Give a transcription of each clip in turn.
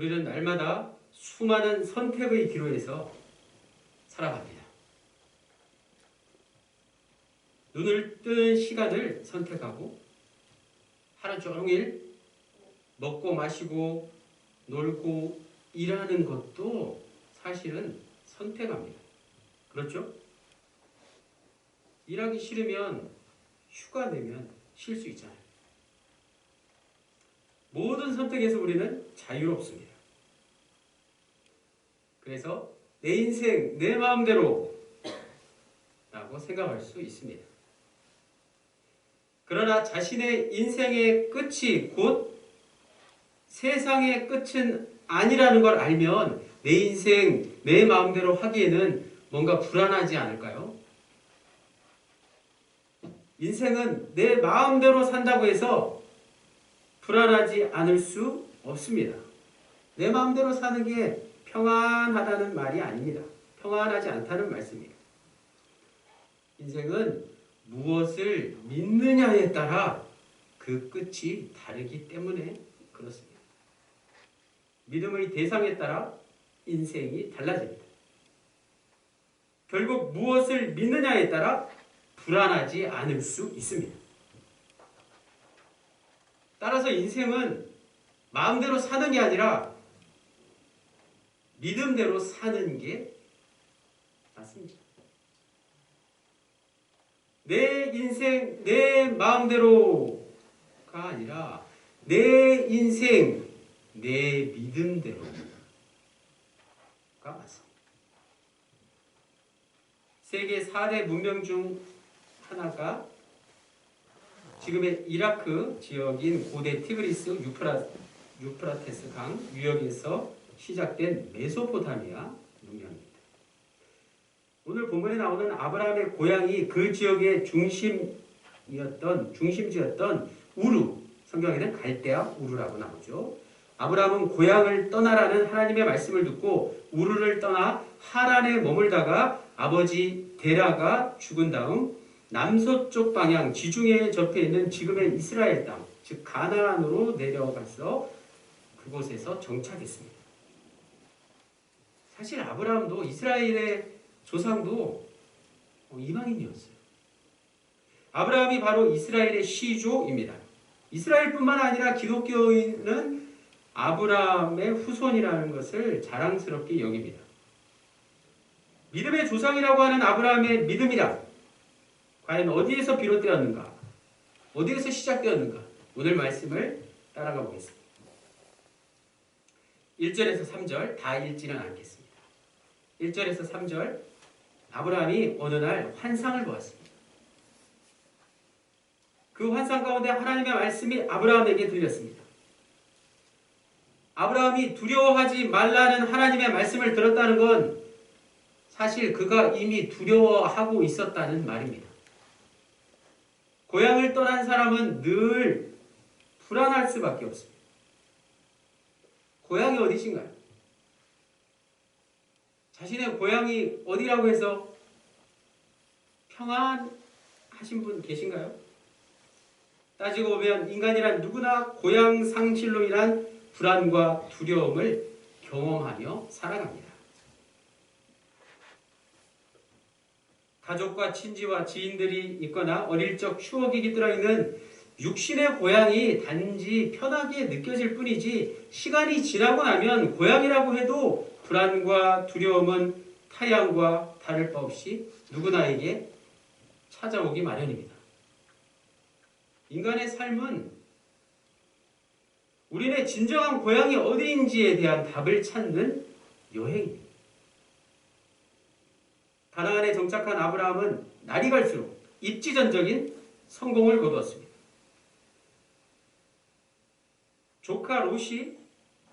우리는 날마다 수많은 선택의 기로에서 살아갑니다. 눈을 뜬 시간을 선택하고 하루 종일 먹고 마시고 놀고 일하는 것도 사실은 선택합니다. 그렇죠? 일하기 싫으면 휴가 내면 쉴 수 있잖아요. 모든 선택에서 우리는 자유롭습니다. 그래서 내 인생 내 마음대로 라고 생각할 수 있습니다. 그러나 자신의 인생의 끝이 곧 세상의 끝은 아니라는 걸 알면 내 인생 내 마음대로 하기에는 뭔가 불안하지 않을까요? 인생은 내 마음대로 산다고 해서 불안하지 않을 수 없습니다. 내 마음대로 사는 게 평안하다는 말이 아닙니다. 평안하지 않다는 말씀이에요. 인생은 무엇을 믿느냐에 따라 그 끝이 다르기 때문에 그렇습니다. 믿음의 대상에 따라 인생이 달라집니다. 결국 무엇을 믿느냐에 따라 불안하지 않을 수 있습니다. 따라서 인생은 마음대로 사는 게 아니라 믿음대로 사는 게 맞습니다. 내 인생 내 마음대로가 아니라 내 인생 내 믿음대로가 맞습니다. 세계 4대 문명 중 하나가 지금의 이라크 지역인 고대 티그리스 유프라테스 강 유역에서 시작된 메소포타미아 문명입니다. 오늘 본문에 나오는 아브라함의 고향이 그 지역의 중심지였던 우르, 성경에는 갈대아 우르라고 나오죠. 아브라함은 고향을 떠나라는 하나님의 말씀을 듣고 우르를 떠나 하란에 머물다가 아버지 데라가 죽은 다음 남서쪽 방향 지중해에 접해 있는 지금의 이스라엘 땅, 즉 가나안으로 내려가서 그곳에서 정착했습니다. 사실 아브라함도 이스라엘의 조상도 이방인이었어요. 아브라함이 바로 이스라엘의 시조입니다. 이스라엘뿐만 아니라 기독교인은 아브라함의 후손이라는 것을 자랑스럽게 여깁니다. 믿음의 조상이라고 하는 아브라함의 믿음이란 과연 어디에서 비롯되었는가? 어디에서 시작되었는가? 오늘 말씀을 따라가 보겠습니다. 1절에서 3절 다 읽지는 않겠습니다. 1절에서 3절 아브라함이 어느 날 환상을 보았습니다. 그 환상 가운데 하나님의 말씀이 아브라함에게 들렸습니다. 아브라함이 두려워하지 말라는 하나님의 말씀을 들었다는 건 사실 그가 이미 두려워하고 있었다는 말입니다. 고향을 떠난 사람은 늘 불안할 수밖에 없습니다. 고향이 어디신가요? 자신의 고향이 어디라고 해서 평안하신 분 계신가요? 따지고 보면 인간이란 누구나 고향 상실로 인한 불안과 두려움을 경험하며 살아갑니다. 가족과 친지와 지인들이 있거나 어릴 적 추억이 깃들어 있는 육신의 고향이 단지 편하게 느껴질 뿐이지 시간이 지나고 나면 고향이라고 해도 불안과 두려움은 타향과 다를 바 없이 누구나에게 찾아오기 마련입니다. 인간의 삶은 우리의 진정한 고향이 어디인지에 대한 답을 찾는 여행입니다. 가나안에 정착한 아브라함은 날이 갈수록 입지전적인 성공을 거두었습니다. 조카 롯이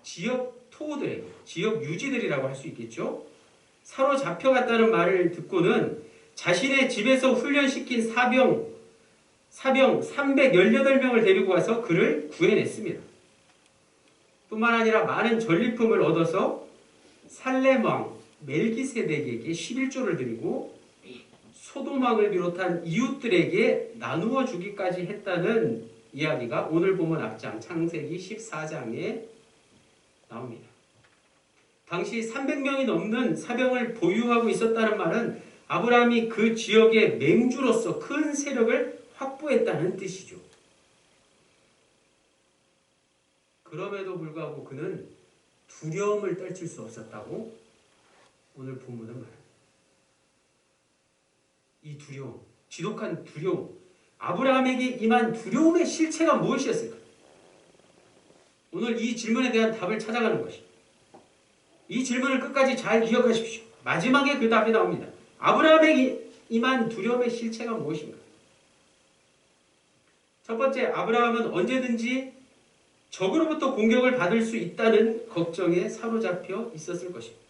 지역 토호들에게, 지역 유지들이라고 할 수 있겠죠. 사로잡혀갔다는 말을 듣고는 자신의 집에서 훈련시킨 사병 318명을 데리고 와서 그를 구해냈습니다. 뿐만 아니라 많은 전리품을 얻어서 살렘 왕 멜기세덱에게 11조를 드리고 소돔왕을 비롯한 이웃들에게 나누어 주기까지 했다는 이야기가 오늘 보면 앞장 창세기 14장에 나옵니다. 당시 300명이 넘는 사병을 보유하고 있었다는 말은 아브라함이 그 지역의 맹주로서 큰 세력을 확보했다는 뜻이죠. 그럼에도 불구하고 그는 두려움을 떨칠 수 없었다고 오늘 본문은 말합니다. 이 두려움, 지독한 두려움, 아브라함에게 임한 두려움의 실체가 무엇이었을까? 오늘 이 질문에 대한 답을 찾아가는 것입니다. 이 질문을 끝까지 잘 기억하십시오. 마지막에 그 답이 나옵니다. 아브라함에게 임한 두려움의 실체가 무엇인가? 첫 번째, 아브라함은 언제든지 적으로부터 공격을 받을 수 있다는 걱정에 사로잡혀 있었을 것입니다.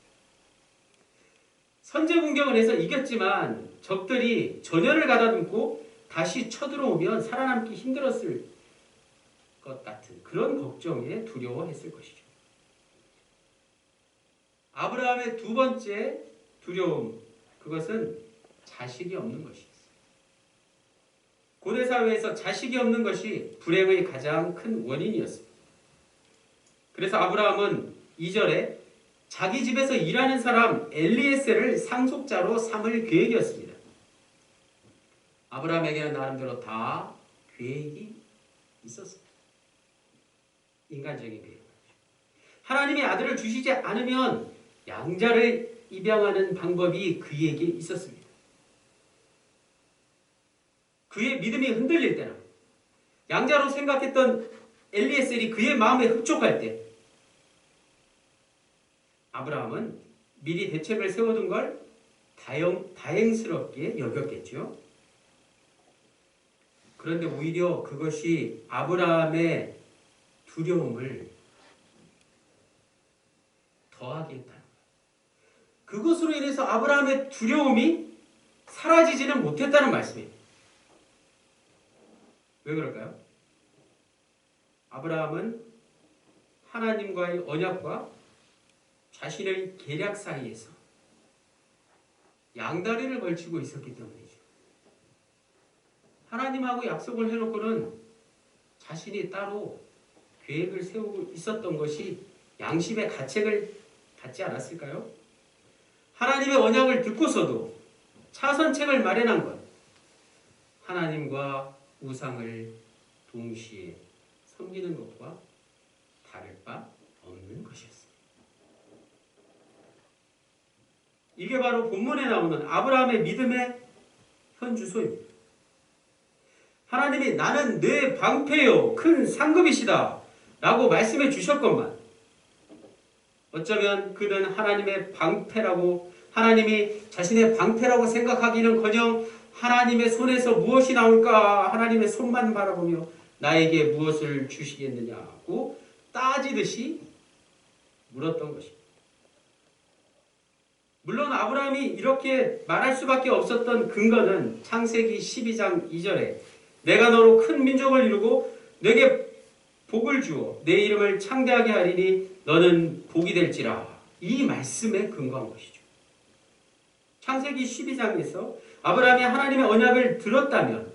선제 공격을 해서 이겼지만 적들이 전열을 가다듬고 다시 쳐들어오면 살아남기 힘들었을 것 같은 그런 걱정에 두려워했을 것이죠. 아브라함의 두 번째 두려움, 그것은 자식이 없는 것이었어요. 고대 사회에서 자식이 없는 것이 불행의 가장 큰 원인이었습니다. 그래서 아브라함은 2절에 자기 집에서 일하는 사람 엘리에셀을 상속자로 삼을 계획이었습니다. 아브라함에게는 나름대로 다 계획이 있었습니다. 인간적인 계획. 하나님이 아들을 주시지 않으면 양자를 입양하는 방법이 그에게 있었습니다. 그의 믿음이 흔들릴 때나 양자로 생각했던 엘리에셀이 그의 마음에 흡족할 때 아브라함은 미리 대책을 세워둔 걸 다행스럽게 여겼겠죠. 그런데 오히려 그것이 아브라함의 두려움을 더하게 했다는 거예요. 그것으로 인해서 아브라함의 두려움이 사라지지는 못했다는 말씀이에요. 왜 그럴까요? 아브라함은 하나님과의 언약과 자신의 계략 사이에서 양다리를 걸치고 있었기 때문이죠. 하나님하고 약속을 해놓고는 자신이 따로 계획을 세우고 있었던 것이 양심의 가책을 받지 않았을까요? 하나님의 언약을 듣고서도 차선책을 마련한 것, 하나님과 우상을 동시에 섬기는 것과 다를 바 없는 것이었습니다. 이게 바로 본문에 나오는 아브라함의 믿음의 현주소입니다. 하나님이 나는 내 방패요 큰 상급이시다 라고 말씀해 주셨건만 어쩌면 그는 하나님의 방패라고 하나님이 자신의 방패라고 생각하기는커녕 하나님의 손에서 무엇이 나올까 하나님의 손만 바라보며 나에게 무엇을 주시겠느냐고 따지듯이 물었던 것입니다. 물론 아브라함이 이렇게 말할 수밖에 없었던 근거는 창세기 12장 2절에 내가 너로 큰 민족을 이루고 내게 복을 주어 내 이름을 창대하게 하리니 너는 복이 될지라 이 말씀에 근거한 것이죠. 창세기 12장에서 아브라함이 하나님의 언약을 들었다면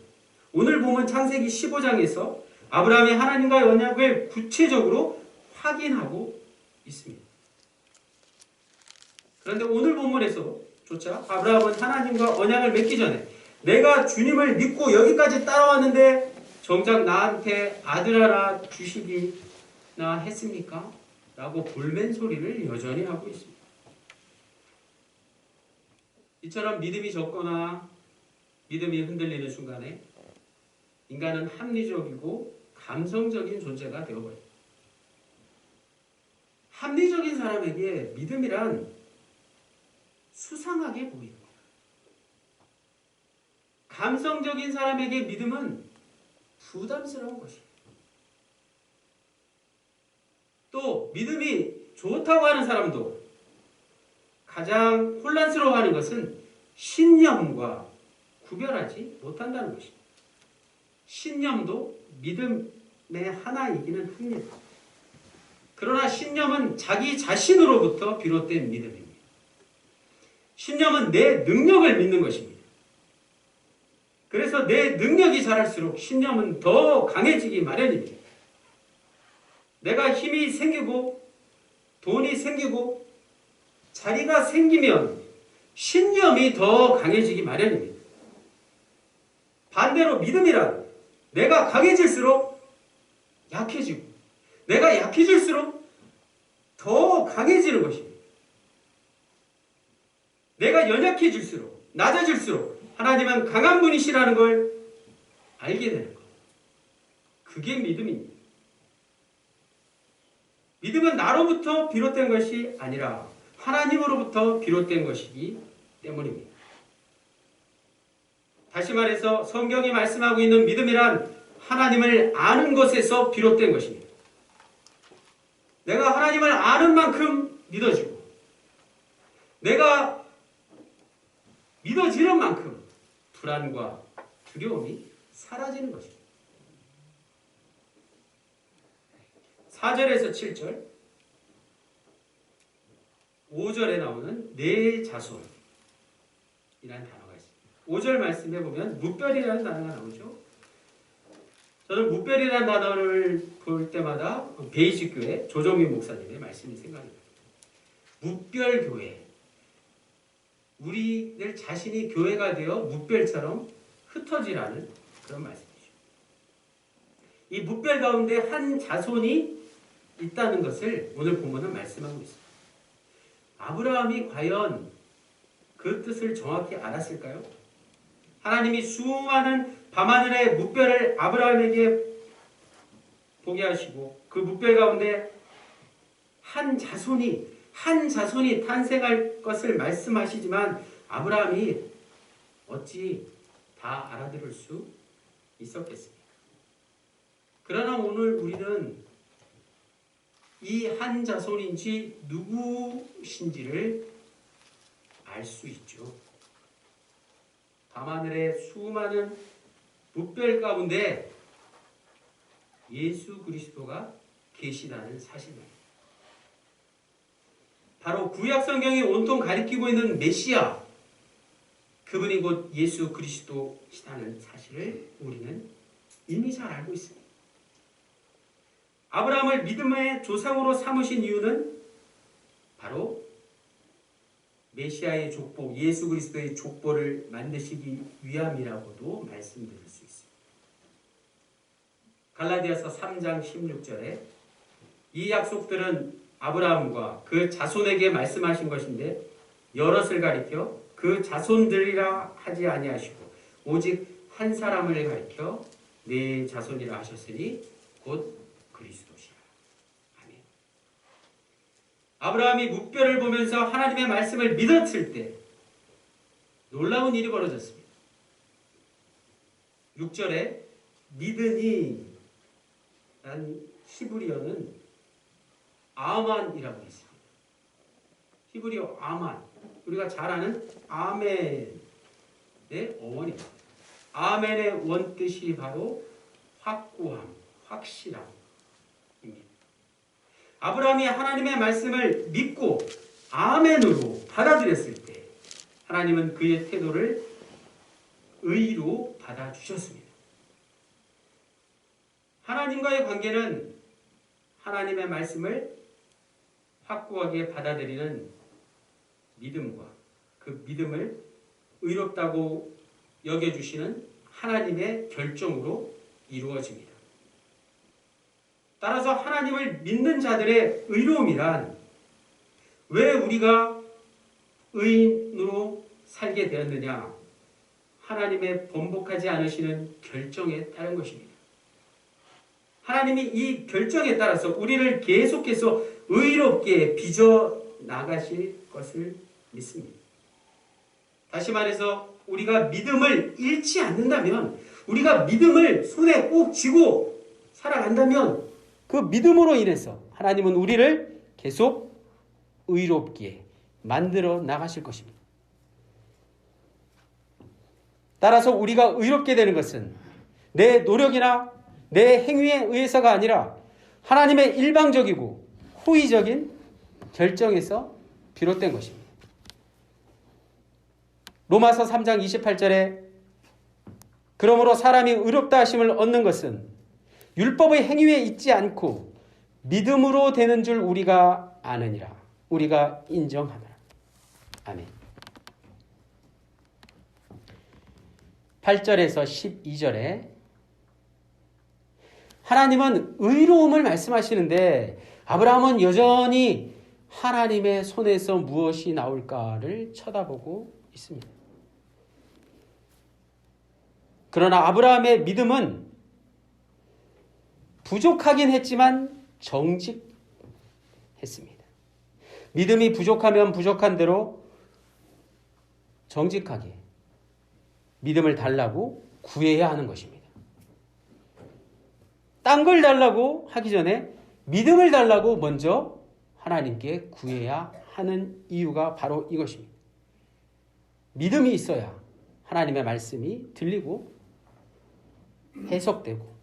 오늘 보면 창세기 15장에서 아브라함이 하나님과의 언약을 구체적으로 확인하고 있습니다. 그런데 오늘 본문에서조차 아브라함은 하나님과 언약을 맺기 전에 내가 주님을 믿고 여기까지 따라왔는데 정작 나한테 아들 하나 주시기나 했습니까? 라고 볼멘 소리를 여전히 하고 있습니다. 이처럼 믿음이 적거나 믿음이 흔들리는 순간에 인간은 합리적이고 감성적인 존재가 되어버립니다. 합리적인 사람에게 믿음이란 수상하게 보입니다. 감성적인 사람에게 믿음은 부담스러운 것입니다. 또 믿음이 좋다고 하는 사람도 가장 혼란스러워하는 것은 신념과 구별하지 못한다는 것입니다. 신념도 믿음의 하나이기는 합니다. 그러나 신념은 자기 자신으로부터 비롯된 믿음입니다. 신념은 내 능력을 믿는 것입니다. 그래서 내 능력이 자랄수록 신념은 더 강해지기 마련입니다. 내가 힘이 생기고 돈이 생기고 자리가 생기면 신념이 더 강해지기 마련입니다. 반대로 믿음이란 내가 강해질수록 약해지고 내가 약해질수록 더 강해지는 것입니다. 내가 연약해질수록 낮아질수록 하나님은 강한 분이시라는 걸 알게 되는 것. 그게 믿음입니다. 믿음은 나로부터 비롯된 것이 아니라 하나님으로부터 비롯된 것이기 때문입니다. 다시 말해서 성경이 말씀하고 있는 믿음이란 하나님을 아는 것에서 비롯된 것입니다. 내가 하나님을 아는 만큼 믿어지고 내가 믿어지는 만큼 불안과 두려움이 사라지는 것입니다. 4절에서 7절, 5절에 나오는 내 자손이라는 단어가 있습니다. 5절 말씀해 보면 무별이라는 단어가 나오죠. 저는 무별이라는 단어를 볼 때마다 베이직교회 조정민 목사님의 말씀이 생각납니다. 무별교회. 우리들 자신이 교회가 되어 무별처럼 흩어지라는 그런 말씀이죠. 이 무별 가운데 한 자손이 있다는 것을 오늘 본문은 말씀하고 있습니다. 아브라함이 과연 그 뜻을 정확히 알았을까요? 하나님이 수많은 밤하늘의 무별을 아브라함에게 보게 하시고 그 무별 가운데 한 자손이 탄생할 것을 말씀하시지만 아브라함이 어찌 다 알아들을 수 있었겠습니까? 그러나 오늘 우리는 이 한 자손인지 누구신지를 알 수 있죠. 밤하늘의 수많은 무별 가운데 예수 그리스도가 계시다는 사실입니다. 바로 구약 성경이 온통 가리키고 있는 메시아, 그분이 곧 예수 그리스도시다는 사실을 우리는 이미 잘 알고 있습니다. 아브라함을 믿음의 조상으로 삼으신 이유는 바로 메시아의 족보, 예수 그리스도의 족보를 만드시기 위함이라고도 말씀드릴 수 있습니다. 갈라디아서 3장 16절에 이 약속들은 아브라함과 그 자손에게 말씀하신 것인데 여럿을 가리켜 그 자손들이라 하지 아니하시고 오직 한 사람을 가리켜 네 자손이라 하셨으니 곧 그리스도시라. 아멘. 아브라함이 무별을 보면서 하나님의 말씀을 믿었을 때 놀라운 일이 벌어졌습니다. 6절에 믿으니 란 히브리어는 아만이라고 있습니다. 히브리어 아만, 우리가 잘 아는 아멘의 어원입니다. 아멘의 원뜻이 바로 확고함, 확실함. 아브라함이 하나님의 말씀을 믿고 아멘으로 받아들였을 때 하나님은 그의 태도를 의로 받아주셨습니다. 하나님과의 관계는 하나님의 말씀을 확고하게 받아들이는 믿음과 그 믿음을 의롭다고 여겨주시는 하나님의 결정으로 이루어집니다. 따라서 하나님을 믿는 자들의 의로움이란 왜 우리가 의인으로 살게 되었느냐? 하나님의 번복하지 않으시는 결정에 따른 것입니다. 하나님이 이 결정에 따라서 우리를 계속해서 의롭게 빚어 나가실 것을 믿습니다. 다시 말해서 우리가 믿음을 잃지 않는다면, 우리가 믿음을 손에 꼭 쥐고 살아간다면 그 믿음으로 인해서 하나님은 우리를 계속 의롭게 만들어 나가실 것입니다. 따라서 우리가 의롭게 되는 것은 내 노력이나 내 행위에 의해서가 아니라 하나님의 일방적이고 호의적인 결정에서 비롯된 것입니다. 로마서 3장 28절에 그러므로 사람이 의롭다 하심을 얻는 것은 율법의 행위에 있지 않고 믿음으로 되는 줄 우리가 아느니라. 우리가 인정하노라. 아멘. 8절에서 12절에 하나님은 의로움을 말씀하시는데 아브라함은 여전히 하나님의 손에서 무엇이 나올까를 쳐다보고 있습니다. 그러나 아브라함의 믿음은 부족하긴 했지만 정직했습니다. 믿음이 부족하면 부족한 대로 정직하게 믿음을 달라고 구해야 하는 것입니다. 딴 걸 달라고 하기 전에 믿음을 달라고 먼저 하나님께 구해야 하는 이유가 바로 이것입니다. 믿음이 있어야 하나님의 말씀이 들리고 해석되고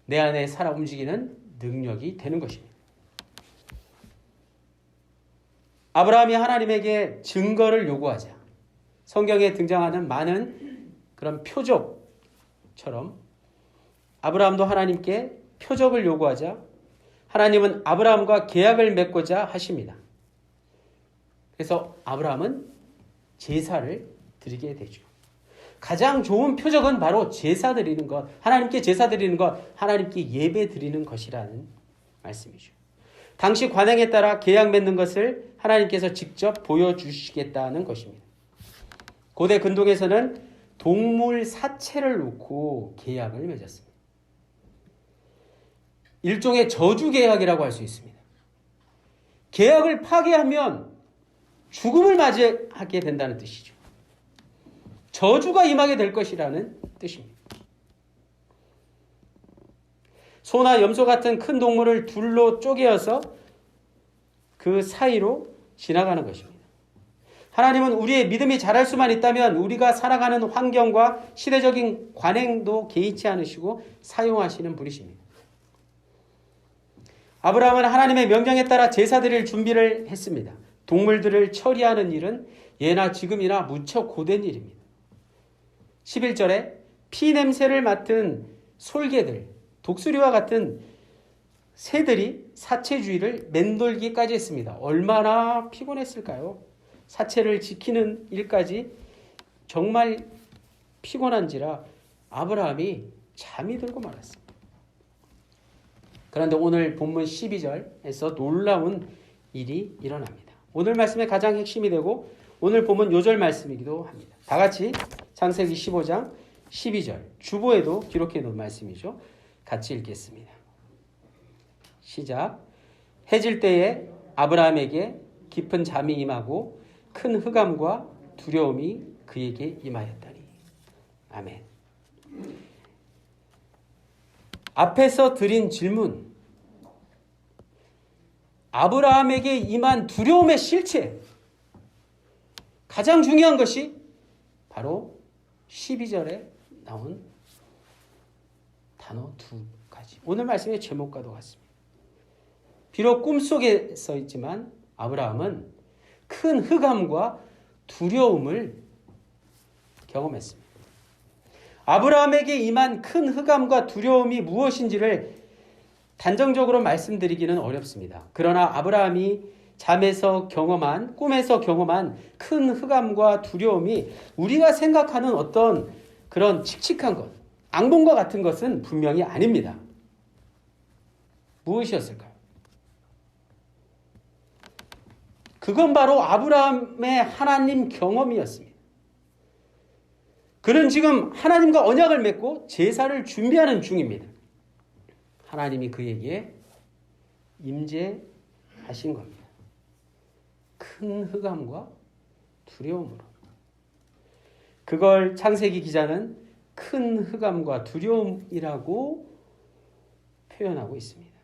내 안에 살아 움직이는 능력이 되는 것입니다. 아브라함이 하나님에게 증거를 요구하자 성경에 등장하는 많은 그런 표적처럼 아브라함도 하나님께 표적을 요구하자 하나님은 아브라함과 계약을 맺고자 하십니다. 그래서 아브라함은 제사를 드리게 되죠. 가장 좋은 표적은 바로 제사 드리는 것, 하나님께 제사 드리는 것, 하나님께 예배 드리는 것이라는 말씀이죠. 당시 관행에 따라 계약 맺는 것을 하나님께서 직접 보여주시겠다는 것입니다. 고대 근동에서는 동물 사체를 놓고 계약을 맺었습니다. 일종의 저주 계약이라고 할 수 있습니다. 계약을 파괴하면 죽음을 맞이하게 된다는 뜻이죠. 저주가 임하게 될 것이라는 뜻입니다. 소나 염소 같은 큰 동물을 둘로 쪼개어서 그 사이로 지나가는 것입니다. 하나님은 우리의 믿음이 자랄 수만 있다면 우리가 살아가는 환경과 시대적인 관행도 개의치 않으시고 사용하시는 분이십니다. 아브라함은 하나님의 명령에 따라 제사 드릴 준비를 했습니다. 동물들을 처리하는 일은 예나 지금이나 무척 고된 일입니다. 11절에 피 냄새를 맡은 솔개들, 독수리와 같은 새들이 사체주의를 맴돌기까지 했습니다. 얼마나 피곤했을까요? 사체를 지키는 일까지 정말 피곤한지라 아브라함이 잠이 들고 말았습니다. 그런데 오늘 본문 12절에서 놀라운 일이 일어납니다. 오늘 말씀의 가장 핵심이 되고 오늘 본문 요절 말씀이기도 합니다. 다 같이 창세기 15장 12절 주보에도 기록해 놓은 말씀이죠. 같이 읽겠습니다. 시작. 해질 때에 아브라함에게 깊은 잠이 임하고 큰 흑암과 두려움이 그에게 임하였다니. 아멘. 앞에서 드린 질문, 아브라함에게 임한 두려움의 실체, 가장 중요한 것이 바로 12절에 나온 단어 두 가지. 오늘 말씀의 제목과도 같습니다. 비록 꿈속에 써 있지만 아브라함은 큰 흑암과 두려움을 경험했습니다. 아브라함에게 임한 큰 흑암과 두려움이 무엇인지를 단정적으로 말씀드리기는 어렵습니다. 그러나 아브라함이 잠에서 경험한, 꿈에서 경험한 큰 흑암과 두려움이 우리가 생각하는 어떤 그런 칙칙한 것, 악몽과 같은 것은 분명히 아닙니다. 무엇이었을까요? 그건 바로 아브라함의 하나님 경험이었습니다. 그는 지금 하나님과 언약을 맺고 제사를 준비하는 중입니다. 하나님이 그에게 임재하신 겁니다. 큰 흑암과 두려움으로. 그걸 창세기 기자는 큰 흑암과 두려움이라고 표현하고 있습니다.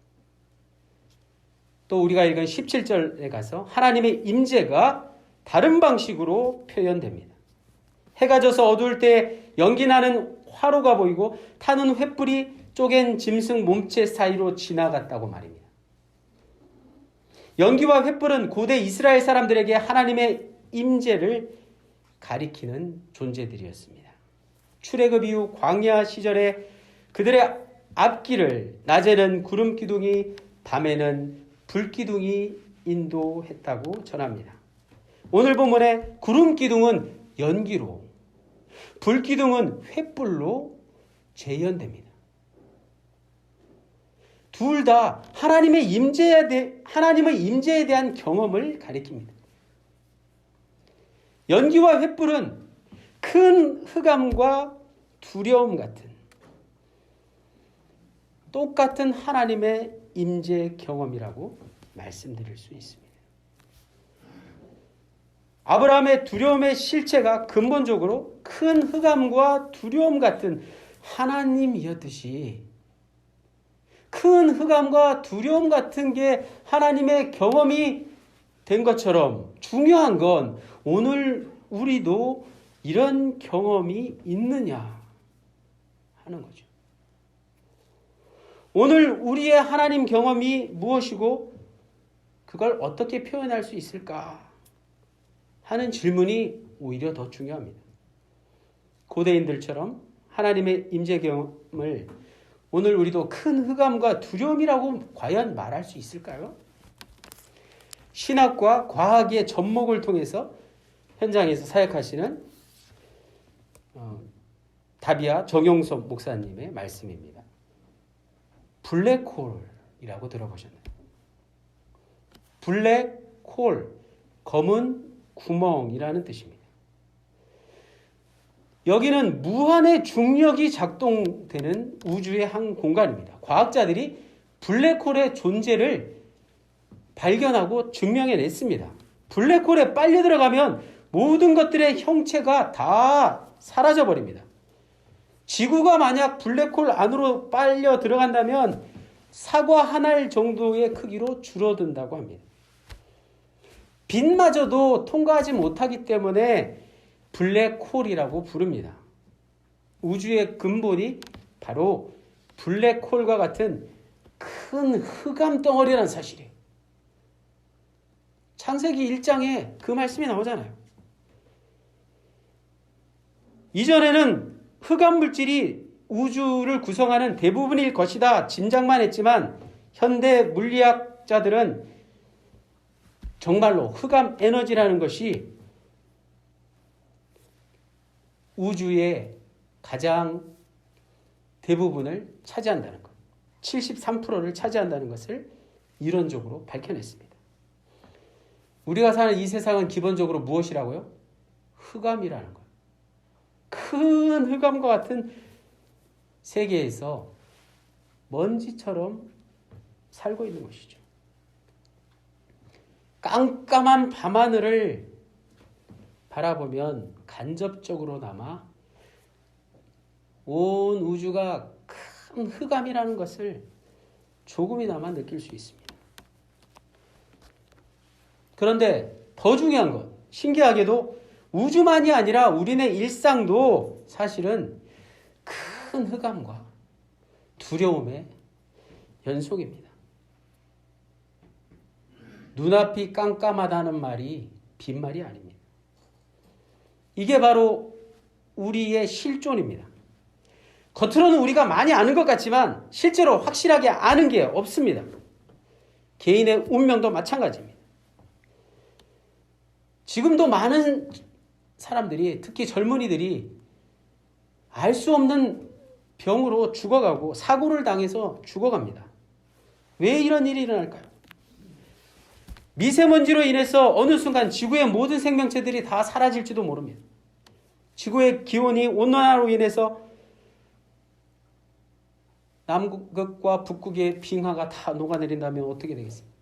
또 우리가 읽은 17절에 가서 하나님의 임재가 다른 방식으로 표현됩니다. 해가 져서 어두울 때 연기 나는 화로가 보이고 타는 횃불이 쪼갠 짐승 몸체 사이로 지나갔다고 말입니다. 연기와 횃불은 고대 이스라엘 사람들에게 하나님의 임재를 가리키는 존재들이었습니다. 출애굽 이후 광야 시절에 그들의 앞길을 낮에는 구름 기둥이 밤에는 불 기둥이 인도했다고 전합니다. 오늘 본문의 구름 기둥은 연기로, 불 기둥은 횃불로 재현됩니다. 둘 다 하나님의 임재에 대한 경험을 가리킵니다. 연기와 횃불은 큰 흑암과 두려움 같은 똑같은 하나님의 임재 경험이라고 말씀드릴 수 있습니다. 아브라함의 두려움의 실체가 근본적으로 큰 흑암과 두려움 같은 하나님이었듯이, 큰 흑암과 두려움 같은 게 하나님의 경험이 된 것처럼 중요한 건 오늘 우리도 이런 경험이 있느냐 하는 거죠. 오늘 우리의 하나님 경험이 무엇이고 그걸 어떻게 표현할 수 있을까 하는 질문이 오히려 더 중요합니다. 고대인들처럼 하나님의 임재 경험을 오늘 우리도 큰 흑암과 두려움이라고 과연 말할 수 있을까요? 신학과 과학의 접목을 통해서 현장에서 사역하시는 다비아 정용섭 목사님의 말씀입니다. 블랙홀이라고 들어보셨나요? 블랙홀, 검은 구멍이라는 뜻입니다. 여기는 무한의 중력이 작동되는 우주의 한 공간입니다. 과학자들이 블랙홀의 존재를 발견하고 증명해냈습니다. 블랙홀에 빨려 들어가면 모든 것들의 형체가 다 사라져버립니다. 지구가 만약 블랙홀 안으로 빨려 들어간다면 사과 한 알 정도의 크기로 줄어든다고 합니다. 빛마저도 통과하지 못하기 때문에 블랙홀이라고 부릅니다. 우주의 근본이 바로 블랙홀과 같은 큰 흑암 덩어리라는 사실이에요. 창세기 1장에 그 말씀이 나오잖아요. 이전에는 흑암 물질이 우주를 구성하는 대부분일 것이다 짐작만 했지만 현대 물리학자들은 정말로 흑암 에너지라는 것이 우주의 가장 대부분을 차지한다는 것, 73%를 차지한다는 것을 이론적으로 밝혀냈습니다. 우리가 사는 이 세상은 기본적으로 무엇이라고요? 흑암이라는 것. 큰 흑암과 같은 세계에서 먼지처럼 살고 있는 것이죠. 깜깜한 밤하늘을 바라보면 간접적으로나마 온 우주가 큰 흑암이라는 것을 조금이나마 느낄 수 있습니다. 그런데 더 중요한 것, 신기하게도 우주만이 아니라 우리네 일상도 사실은 큰 흑암과 두려움의 연속입니다. 눈앞이 깜깜하다는 말이 빈말이 아닙니다. 이게 바로 우리의 실존입니다. 겉으로는 우리가 많이 아는 것 같지만 실제로 확실하게 아는 게 없습니다. 개인의 운명도 마찬가지입니다. 지금도 많은 사람들이, 특히 젊은이들이 알 수 없는 병으로 죽어가고 사고를 당해서 죽어갑니다. 왜 이런 일이 일어날까요? 미세먼지로 인해서 어느 순간 지구의 모든 생명체들이 다 사라질지도 모릅니다. 지구의 기온이 온난화로 인해서 남극과 북극의 빙하가 다 녹아내린다면 어떻게 되겠습니까?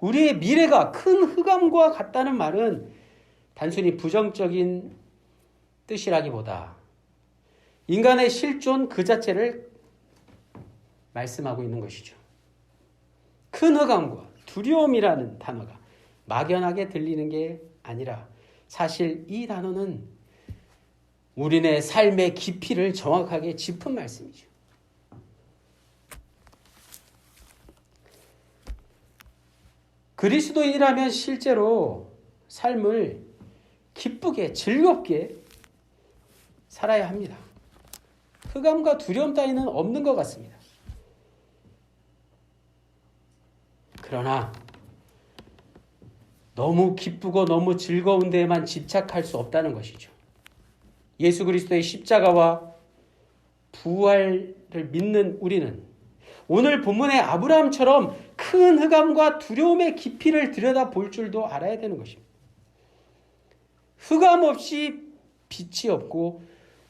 우리의 미래가 큰 흑암과 같다는 말은 단순히 부정적인 뜻이라기보다 인간의 실존 그 자체를 말씀하고 있는 것이죠. 큰 흑암과 두려움이라는 단어가 막연하게 들리는 게 아니라 사실 이 단어는 우리네 삶의 깊이를 정확하게 짚은 말씀이죠. 그리스도인이라면 실제로 삶을 기쁘게 즐겁게 살아야 합니다. 흑암과 두려움 따위는 없는 것 같습니다. 그러나 너무 기쁘고 너무 즐거운 데에만 집착할 수 없다는 것이죠. 예수 그리스도의 십자가와 부활을 믿는 우리는 오늘 본문의 아브라함처럼 큰 흑암과 두려움의 깊이를 들여다볼 줄도 알아야 되는 것입니다. 흑암 없이 빛이 없고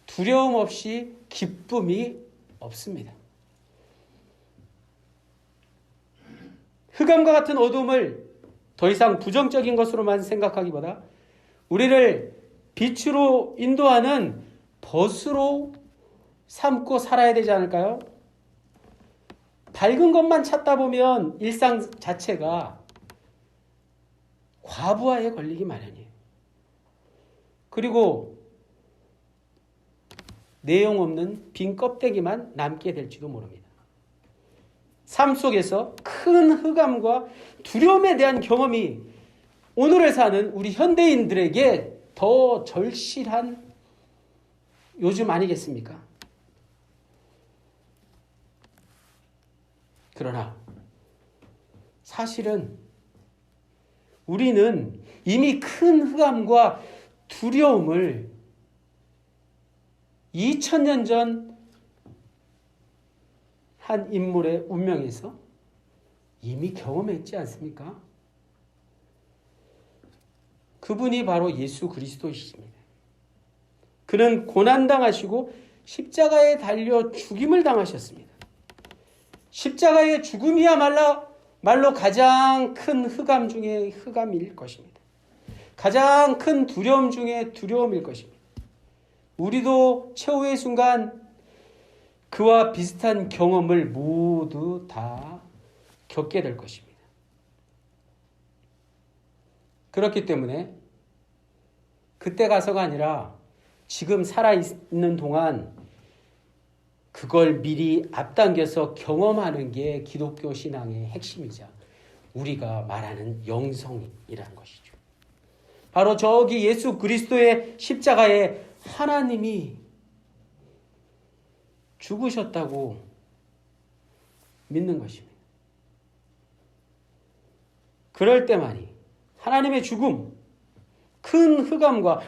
두려움 없이 기쁨이 없습니다. 흑암과 같은 어둠을 더 이상 부정적인 것으로만 생각하기보다 우리를 빛으로 인도하는 벗으로 삼고 살아야 되지 않을까요? 밝은 것만 찾다 보면 일상 자체가 과부하에 걸리기 마련이에요. 그리고 내용 없는 빈 껍데기만 남게 될지도 모릅니다. 삶 속에서 큰 흑암과 두려움에 대한 경험이 오늘을 사는 우리 현대인들에게 더 절실한 요즘 아니겠습니까? 그러나 사실은 우리는 이미 큰 흑암과 두려움을 2000년 전 한 인물의 운명에서 이미 경험했지 않습니까? 그분이 바로 예수 그리스도이십니다. 그는 고난당하시고 십자가에 달려 죽임을 당하셨습니다. 십자가의 죽음이야말로 가장 큰 흑암 중에 흑암일 것입니다. 가장 큰 두려움 중에 두려움일 것입니다. 우리도 최후의 순간 그와 비슷한 경험을 모두 다 겪게 될 것입니다. 그렇기 때문에 그때 가서가 아니라 지금 살아있는 동안 그걸 미리 앞당겨서 경험하는 게 기독교 신앙의 핵심이자 우리가 말하는 영성이라는 것이죠. 바로 저기 예수 그리스도의 십자가에 하나님이 죽으셨다고 믿는 것입니다. 그럴 때만이 하나님의 죽음, 큰 흑암과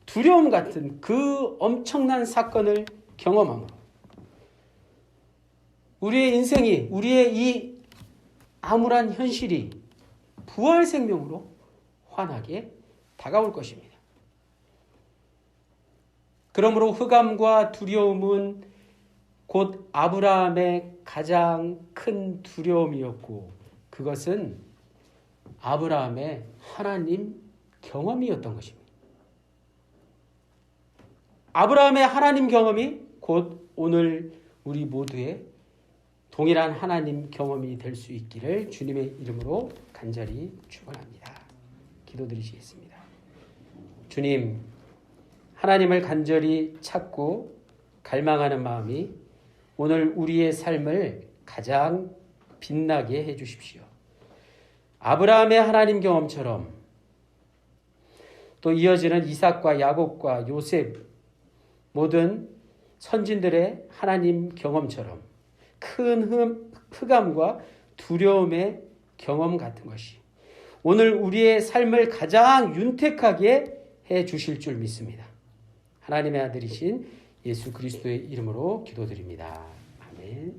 두려움 같은 그 엄청난 사건을 경험함으로 우리의 인생이, 우리의 이 암울한 현실이 부활 생명으로 환하게 다가올 것입니다. 그러므로 흑암과 두려움은 곧 아브라함의 가장 큰 두려움이었고 그것은 아브라함의 하나님 경험이었던 것입니다. 아브라함의 하나님 경험이 곧 오늘 우리 모두의 동일한 하나님 경험이 될 수 있기를 주님의 이름으로 간절히 축원합니다. 기도드리시겠습니다. 주님, 하나님을 간절히 찾고 갈망하는 마음이 오늘 우리의 삶을 가장 빛나게 해주십시오. 아브라함의 하나님 경험처럼 또 이어지는 이삭과 야곱과 요셉 모든 선진들의 하나님 경험처럼 큰 흑암과 두려움의 경험 같은 것이 오늘 우리의 삶을 가장 윤택하게 해 주실 줄 믿습니다. 하나님의 아들이신 예수 그리스도의 이름으로 기도드립니다. 아멘.